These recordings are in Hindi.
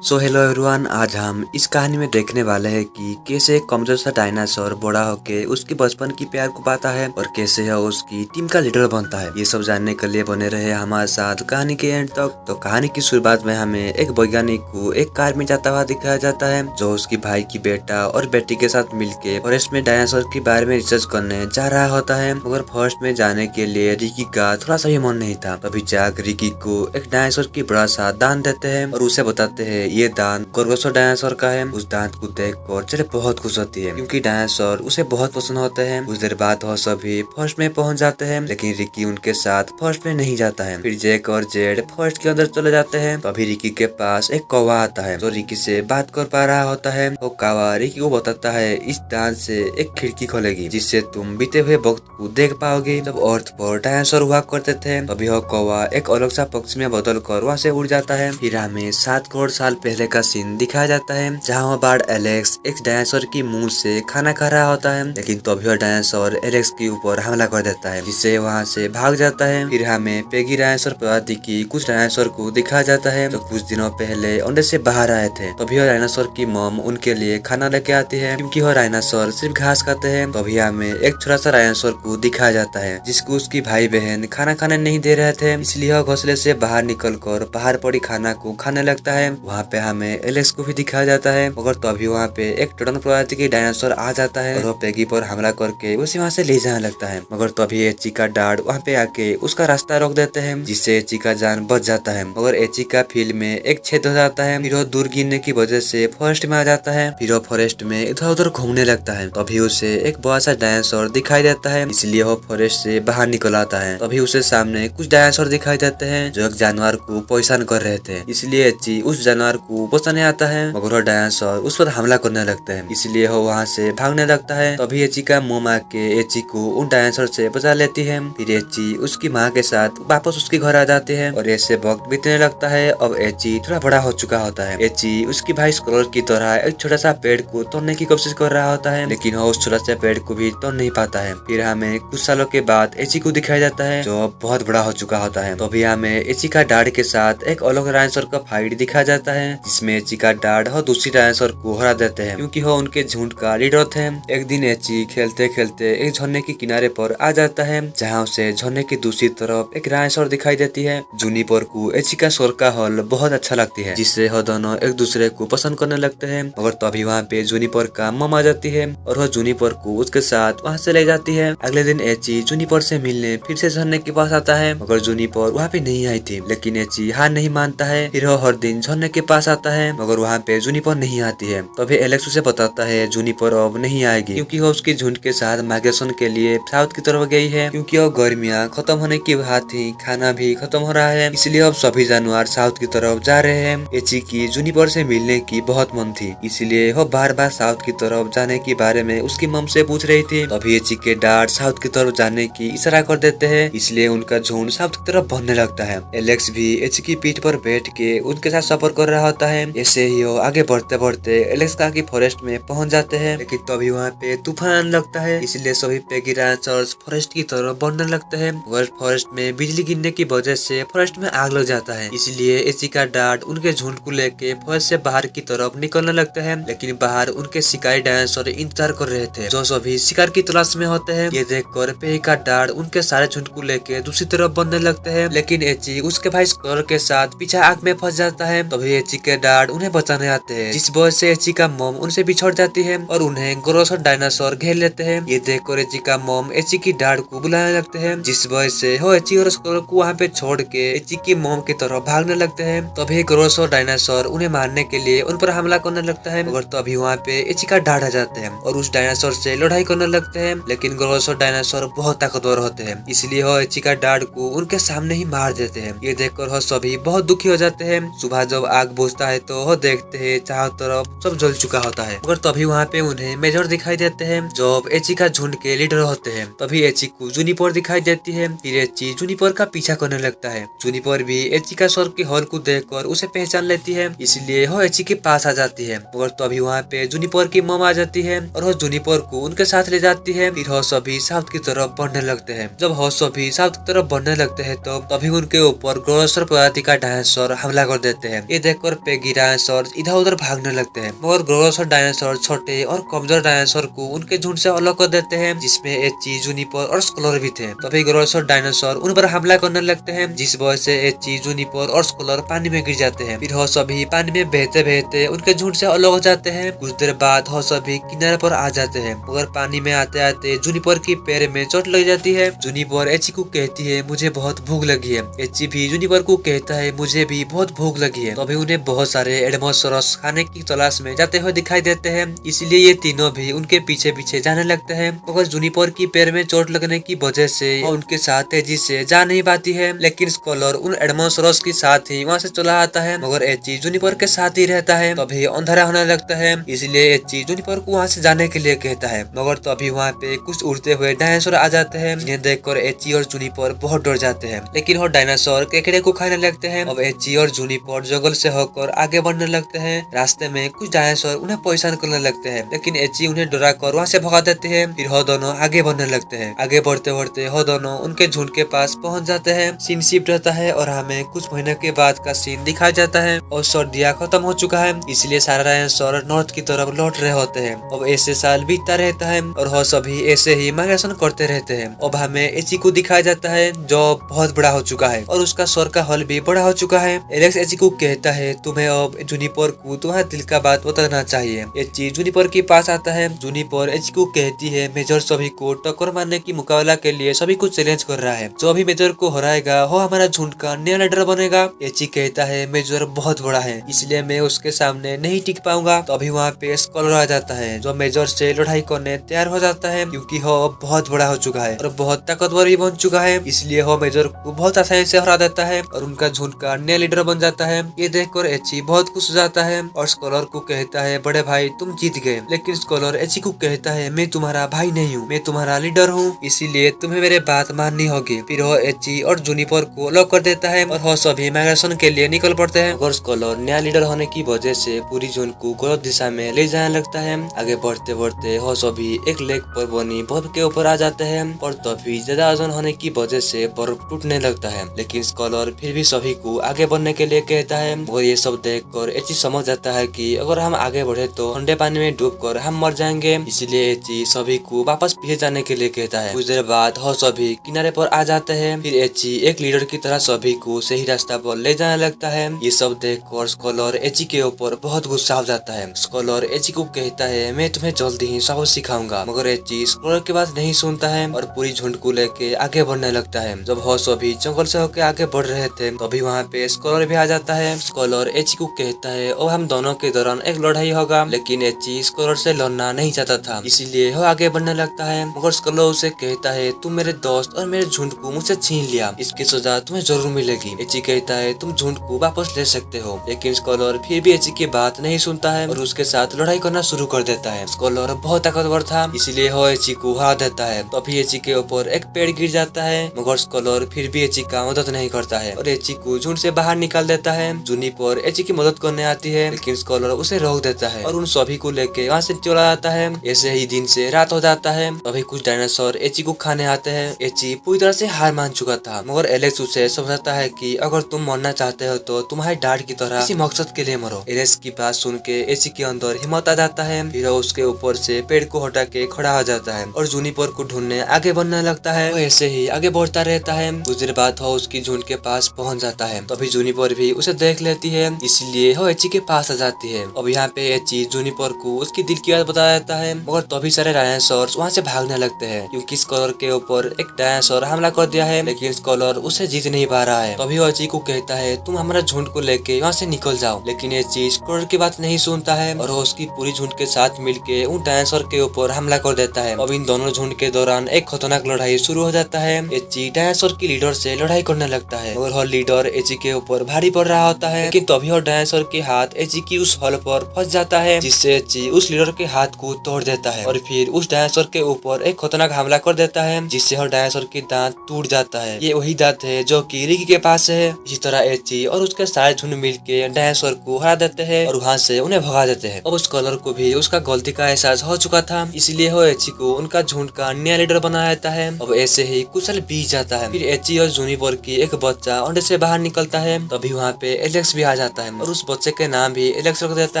सो हेलो एवरीवन, आज हम इस कहानी में देखने वाले हैं कि कैसे एक कमजोर सा डायनासोर बड़ा होके उसकी बचपन की प्यार को पाता है और कैसे है उसकी टीम का लीडर बनता है। ये सब जानने के लिए बने रहे हमारे साथ कहानी के एंड तक। तो कहानी की शुरुआत में हमें एक वैज्ञानिक को एक कार में जाता हुआ दिखाया जाता है, जो उसकी भाई की बेटा और बेटी के साथ मिलके फॉरेस्ट में डायनासोर के बारे में रिसर्च करने जा रहा होता है। मगर फॉरेस्ट में जाने के लिए रिकी का थोड़ा सा भी मन नहीं था। तभी जैक रिकी को एक डायनासोर की बड़ा सा दांत देते हैं और उसे बताते हैं ये दांत गोरगोसो डायनासोर का है। उस दांत को देखकर जेड बहुत खुश होती है क्योंकि डायनासोर उसे बहुत पसंद होते हैं। कुछ देर बाद वो सभी फॉरेस्ट में पहुंच जाते हैं, लेकिन रिकी उनके साथ फॉरेस्ट में नहीं जाता है। फिर जैक और जेड फॉरेस्ट के अंदर चले जाते हैं। तभी रिकी के पास एक कौवा आता है जो रिकी से बात कर पा रहा होता है। वो कौवा रिकी को बताता है इस दांत से एक खिड़की खोलेगी जिससे तुम बीते हुए वक्त को देख पाओगे। जब अर्थ पर डायनासोर हुआ करते थे तभी वो कौवा एक अलग सा पक्षी में बदल कर वहाँ से उड़ जाता है। फिर हमें 7 करोड़ साल पहले का सीन दिखाया जाता है जहाँ वो बार्ड एलेक्स एक डायनासोर की मुंह से खाना खा रहा होता है, लेकिन तभी वो डायनासोर एलेक्स के ऊपर हमला कर देता है जिससे वहाँ से भाग जाता है। फिर हमें पेगी डायनासोर प्रजाति की कुछ डायनासोर को दिखाया जाता है जो कुछ दिनों पहले अंडे से बाहर आए थे। तभी वो डायनासोर की मॉम उनके लिए खाना लेके आती है क्योंकि वो डायनासोर सिर्फ घास खाते हैं। तभी हमें एक छोटा सा डायनासोर को दिखाया जाता है जिसको उसकी भाई बहन खाना खाने नहीं दे रहे थे, इसलिए वो घोंसले से बाहर निकल कर बाहर पड़ी खाना को खाने लगता है। वहाँ पे हमें एलेक्स को भी दिखाया जाता है, मगर तभी वहाँ पे एक टोटन प्रजाति की डायनासोर आ जाता है और वो पेगी पर हमला करके उसे वहाँ से ले जाने लगता है। मगर तभी एची का डार्ड वहाँ पे आके उसका रास्ता रोक देते हैं जिससे एची का जान बच जाता है। मगर एची का फील्ड में एक छेद हो जाता है। फिर वो दूर गिरने की वजह से फॉरेस्ट में आ जाता है। फिर वो फॉरेस्ट में इधर उधर घूमने लगता है। तभी उसे एक बड़ा सा डायनासोर दिखाई देता है, इसलिए वो फॉरेस्ट से बाहर निकल आता है। तभी उसे सामने कुछ डायनासोर दिखाई देते हैं जो एक जानवर को परेशान कर रहे थे, इसलिए एची उस जानवर को बचाने आता है। मगर वो डायनासोर उस पर हमला करने लगते हैं, इसलिए वो वहाँ से भागने लगता है। तभी एची का मोम आके एची को उन डायनासोर से बचा लेती है। फिर एची उसकी माँ के साथ वापस उसके घर आ जाते हैं और ऐसे वक्त बीतने लगता है। अब एची थोड़ा बड़ा हो चुका होता है। एची उसकी भाई स्क्रॉल की तरह एक छोटा सा पेड़ को तोड़ने की कोशिश कर रहा होता है, लेकिन वो उस छोटा सा पेड़ को भी तोड़ नहीं पाता है। फिर हमें कुछ सालों के बाद एची को दिखाया जाता है जो बहुत बड़ा हो चुका होता है। तभी हमें एची का डार्ड के साथ एक अलग डायनासोर का फाइट दिखाया जाता है जिसमें एची का डार्ड और दूसरी डायनासोर को हरा देते हैं क्योंकि वो उनके झुंड का लीडर थे। एक दिन एची खेलते खेलते एक झरने के किनारे पर आ जाता है जहाँ उसे झरने की दूसरी तरफ एक डायनासोर दिखाई देती है। जूनिपर को एची का स्वर का हॉल बहुत अच्छा लगती है जिससे वो दोनों एक दूसरे को पसंद करने लगते हैं। मगर तभी वहाँ पे जूनिपर का मम आ जाती है और वो जूनिपर को उसके साथ वहाँ से ले जाती है। अगले दिन एची जूनिपर से मिलने फिर से झरने के पास आता है, मगर जूनिपर वहाँ पे नहीं आई थी, लेकिन एची हार नहीं मानता है। फिर वो हर दिन झरने के पास आता है, मगर वहाँ पे जूनिपर नहीं आती है। तभी एलेक्स उसे बताता है जूनिपर अब नहीं आएगी क्योंकि वो उसकी झुंड के साथ माइग्रेशन के लिए साउथ की तरफ गई है, क्योंकि वो गर्मियाँ खत्म होने की बात थी, खाना भी खत्म हो रहा है, इसलिए अब सभी जानवर साउथ की तरफ जा रहे हैं। एची की जूनिपर से मिलने की बहुत मन थी, इसलिए वो बार बार साउथ की तरफ जाने के बारे में उसकी मम से पूछ रही थी। तभी एची के डार्ड साउथ की तरफ जाने की इशारा कर देते हैं, इसलिए उनका झुंड साउथ की तरफ बढ़ने लगता है। एलेक्स भी एची की पीठ पर बैठ के उनके साथ सफर कर रहा होता है। ऐसे ही वो आगे बढ़ते बढ़ते एलेक्स का की फॉरेस्ट में पहुंच जाते हैं, लेकिन तभी वहाँ पे तूफान आने लगता है, इसलिए सभी पेगी डायनासोर्स फॉरेस्ट की तरफ बढ़ने लगते हैं। मगर फॉरेस्ट में बिजली गिरने की वजह से फॉरेस्ट में आग लग जाता है, इसलिए एची का डार्ड उनके झुंड को लेके फॉरेस्ट से बाहर की तरफ निकलने लगते हैं। लेकिन बाहर उनके शिकारी डायनासोर इंतजार कर रहे थे जो सभी शिकार की तलाश में होते हैं। ये देखकर पेगी का डार्ड उनके सारे झुंड को लेके दूसरी तरफ बढ़ने लगते हैं, लेकिन एची उसके भाई स्क्रॉल के साथ पीछे आग में फंस जाता है। तभी एची के डार्ड उन्हें बचाने आते हैं, जिस वजह से एची का मॉम उनसे बिछड़ जाती है और उन्हें गोरोसो डायनासोर घेर लेते हैं। ये देखकर एची का मॉम एची की डार्ड को बुलाने लगते हैं, जिस वजह से वो एची और स्क्रॉल को वहाँ पे छोड़ के एची की मॉम की तरफ भागने लगते हैं। तभी गोरोसो डायनासोर उन्हें मारने के लिए उन पर हमला करने लगता है, मगर तभी वहाँ पे एची का डार्ड आ जाते हैं और उस डायनासोर से लड़ाई करने लगते हैं। लेकिन गोरोसो डायनासोर बहुत ताकतवर होते हैं, इसलिए वो एची का डार्ड को उनके सामने ही मार देते हैं। ये देखकर वो सभी बहुत दुखी हो जाते हैं। सुबह जब आग बुझता है तो वो देखते हैं चारों तरफ सब जल चुका होता है, मगर तभी वहाँ पे उन्हें मेजर दिखाई देते हैं जो एची का झुंड के लीडर होते हैं। तभी एची को जूनिपर दिखाई देती है। फिर एची जूनिपर का पीछा करने लगता है। जूनिपर भी एची का स्वर के हॉल को देखकर उसे पहचान लेती है, इसलिए वो एची के पास आ जाती है। मगर तभी वहाँ पे जूनिपर की मम आ जाती है और वो जूनिपर को उनके साथ ले जाती है। फिर वो सभी साउथ की तरफ बढ़ने लगते हैं। जब वो सभी साउथ की तरफ बढ़ने लगते हैं तो तभी उनके ऊपर गोरोसो प्रजाति का डायनासोर हमला कर देते हैं। ये देखकर मगर पेगी डायनासोर इधर उधर भागने लगते हैं, मगर ग्रोसर डायनासोर छोटे और कमजोर डायनासोर को उनके झुंड से अलग कर देते हैं, जिसमें एची, जूनिपर और स्कॉलर भी थे। तभी ग्रोसर डायनासोर उन पर हमला करने लगते हैं, जिस वजह से एची, जूनिपर और स्कॉलर पानी में गिर जाते हैं। फिर वो सभी पानी में बहते बहते उनके झुंड से अलग हो जाते हैं। कुछ देर बाद वो सभी किनारे पर आ जाते हैं, मगर पानी में आते आते जूनिपर की पैर में चोट लग जाती है। जूनिपर एची को कहती है मुझे बहुत भूख लगी है। एची भी जूनिपर को कहता है मुझे भी बहुत भूख लगी है। तभी उन्हें बहुत सारे एडमोसोरस खाने की तलाश में जाते हुए दिखाई देते हैं, इसलिए ये तीनों भी उनके पीछे पीछे जाने लगते हैं। मगर जूनिपर की पैर में चोट लगने की वजह से वो उनके साथ तेजी से जा नहीं पाती है, लेकिन स्कॉलर उन एडमोसोरस के साथ ही वहाँ से चला आता है, मगर एची जूनिपर के साथ ही रहता है। तभी अंधेरा होने लगता है, इसलिए एची जूनिपर को वहाँ से जाने के लिए कहता है, मगर तभी वहाँ पे कुछ उड़ते हुए डायनासोर आ जाते हैं, जिन्हें देखकर एची और जूनिपर बहुत डर जाते हैं। लेकिन वो डायनासोर केकड़े को खाने लगते हैं। अब एची और जूनिपर जंगल से होकर आगे बढ़ने लगते हैं। रास्ते में कुछ डायनासोर उन्हें परेशान करने लगते हैं, लेकिन एची उन्हें डरा कर वहाँ से भगा देते हैं। फिर वो दोनों आगे बढ़ने लगते हैं। आगे बढ़ते बढ़ते वो दोनों उनके झुंड के पास पहुँच जाते हैं। सीन शिफ्ट रहता है और हमें कुछ महीने के बाद का सीन दिखाया जाता है और सर्दियाँ खत्म हो चुका है, इसलिए सारा डायनासोर नॉर्थ की तरफ लौट रहे होते हैं। अब ऐसे साल बीतता रहता है और वो सभी ऐसे ही माइग्रेशन करते रहते हैं। अब हमें एची को दिखाया जाता है जो बहुत बड़ा हो चुका है और उसका स्वर का हल भी बड़ा हो चुका है। एलेक्स एची को कहता है तुम्हें अब जूनिपर को तुम्हारे दिल का बात बताना चाहिए। एची जूनिपर के पास आता है। जूनिपर एची को कहती है मेजर सभी को टक्कर मारने की मुकाबला के लिए सभी को चैलेंज कर रहा है, जो भी मेजर को हराएगा वो हमारा झुंड का नया लीडर बनेगा। एची कहता है मेजर बहुत बड़ा है, इसलिए मैं उसके सामने नहीं टिक पाऊंगा। तो अभी वहाँ पे स्कॉलर आ जाता है, जो मेजर से लड़ाई करने तैयार हो जाता है, क्योंकि वो बहुत बड़ा हो चुका है और बहुत ताकतवर भी बन चुका है, इसलिए वो मेजर को बहुत आसानी से हरा देता है और उनका झुंड का नया लीडर बन जाता है। ये देखकर एची बहुत खुश हो जाता है और स्कॉलर को कहता है बड़े भाई तुम जीत गए। लेकिन स्कॉलर एची को कहता है मैं तुम्हारा भाई नहीं हूँ, मैं तुम्हारा लीडर हूँ, इसीलिए तुम्हें मेरे बात माननी होगी। फिर वो एची और जूनिपर को अलग कर देता है और वो सभी माइग्रेशन के लिए निकल पड़ते हैं। और स्कॉलर नया लीडर होने की वजह से पूरी झुंड को गलत दिशा में ले जाने लगता है। आगे बढ़ते बढ़ते वो सभी एक लेक पर बनी बर्फ के ऊपर आ जाते हैं और तभी ज्यादा वजन होने की वजह से बर्फ टूटने लगता है। लेकिन स्कॉलर फिर भी सभी को आगे बढ़ने के लिए कहता है और ये सब देखकर एची समझ जाता है कि अगर हम आगे बढ़े तो ठंडे पानी में डूबकर हम मर जाएंगे, इसलिए एची सभी को वापस पीछे जाने के लिए कहता है। कुछ देर बाद वो सभी किनारे पर आ जाते हैं। फिर एची एक लीडर की तरह सभी को सही रास्ता पर ले जाने लगता है। ये सब देखकर स्कॉलर एची के ऊपर बहुत गुस्सा हो जाता है। स्कॉलर एची को कहता है मैं तुम्हें जल्दी ही साहस सिखाऊंगा, मगर एची स्कॉलर की बात नहीं सुनता है और पूरी झुंड को लेके आगे बढ़ने लगता है। जब वो सभी जंगल से होकर आगे बढ़ रहे थे तभी वहाँ पे स्कॉलर भी आ जाता है। स्कॉलर एची को कहता है और हम दोनों के दौरान एक लड़ाई होगा, लेकिन एची स्कॉलर से लड़ना नहीं चाहता था, इसीलिए वो आगे बढ़ने लगता है। मगर स्कॉलर उसे कहता है तुम मेरे दोस्त और मेरे झुंड को मुझसे छीन लिया, इसकी सजा तुम्हें जरूर मिलेगी। एची कहता है तुम झुंड को वापस ले सकते हो, लेकिन स्कॉलर फिर भी एची की बात नहीं सुनता है और उसके साथ लड़ाई करना शुरू कर देता है। स्कॉलर बहुत ताकतवर था, इसलिए वो एची को हरा देता है। तभी एची के ऊपर एक पेड़ गिर जाता है, मगर स्कॉलर फिर भी एची का मदद नहीं करता है और एची को झुंड से बाहर निकाल देता है। जूनिपर एची की मदद करने आती है, लेकिन स्कॉलर उसे रोक देता है और उन सभी को लेके वहाँ से चला जाता है। ऐसे ही दिन से रात हो जाता है। तभी कुछ डायनासोर एची को खाने आते हैं। एची पूरी तरह से हार मान चुका था, मगर एलेक्स उसे समझाता है कि अगर तुम मरना चाहते हो तो तुम्हारे डैड की तरह किसी मकसद के लिए मरो। एलेक्स की बात सुन के एची के अंदर हिम्मत आ जाता है। फिर उसके ऊपर से पेड़ को हटा के खड़ा हो जाता है और जूनिपर को ढूंढने आगे बढ़ने लगता है। वो ऐसे ही आगे बढ़ता रहता है। कुछ देर बाद वो उसकी झुंड के पास पहुंच जाता है। तभी जूनिपर भी उसे देख लेती है, इसलिए वो एची के पास आ जाती है। अब यहाँ पे एची जूनिपर को उसकी दिल की बात बता देता है, मगर तभी सारे डायनासोर वहाँ से भागने लगते हैं, क्योंकि स्कॉलर के ऊपर एक डायनासोर हमला कर दिया है, लेकिन स्कॉलर उसे जीत नहीं पा रहा है। तभी वो एची को कहता है तुम हमारा झुंड को लेके वहाँ से निकल जाओ, लेकिन एची स्कॉलर की बात नहीं सुनता है और वो उसकी पूरी झुंड के साथ मिलके उन डायनासोर के ऊपर हमला कर देता है। अब इन दोनों झुंड के दौरान एक खतरनाक लड़ाई शुरू हो जाता है। एची डायनासोर की लीडर से लड़ाई करने लगता है और वो लीडर एची के ऊपर भारी पड़ रहा होता है, लेकिन तभी वो डायनासोर के हाथ एची की उस हल पर फंस जाता है, जिससे एची उस लीडर के हाथ को तोड़ देता है और फिर उस डायनासोर के ऊपर एक खतरनाक हमला कर देता है, जिससे वो डायनासोर के दांत टूट जाता है। ये वही दांत है जो कि रिकी के पास है। इसी तरह एची और उसके सारे झुंड मिलके डायनासोर को हरा देते हैं और वहाँ से उन्हें भगा देते हैं। अब उस स्कॉलर को भी उसका गलती का एहसास हो चुका था, इसलिए वो एची को उनका झुंड का नया लीडर बना देता है। अब ऐसे ही कुछ साल बीत जाता है। फिर एची और जूनिपर की एक बच्चा अंडे से बाहर निकलता है। तभी वहाँ पे एलेक्स भी आ जाता है और उस बच्चे के नाम भी एलेक्स रख देता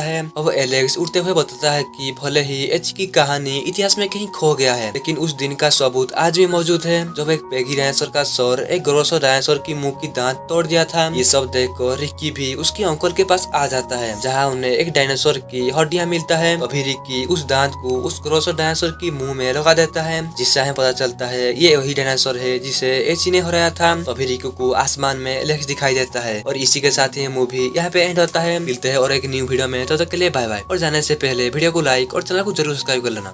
है। अब एलेक्स उड़ते हुए बताता है कि भले ही एच की कहानी इतिहास में कहीं खो गया है, लेकिन उस दिन का सबूत आज भी मौजूद है जब एक पेगी डायनासोर का सर एक ग्रोसो डायनासोर की मुंह की दांत तोड़ दिया था। ये सब देखकर रिक्की भी उसके अंकल के पास आ जाता है, जहाँ उन्हें एक डायनासोर की हड्डियां मिलता है। अभी रिक्की उस दांत को उस ग्रोसो डायनासोर की मुंह में लगा देता है, जिससे हमें पता चलता है ये वही डायनासोर है जिसे एची ने हराया था। अभी रिक्की को आसमान में एलेक्स दिखाई देता है और इसी के साथ ही मूवी यहाँ पे एंड होता है। मिलते हैं और एक न्यू वीडियो में, तब तक के लिए बाय बाय। और जाने से पहले वीडियो को लाइक और चैनल को जरूर सब्सक्राइब कर लेना।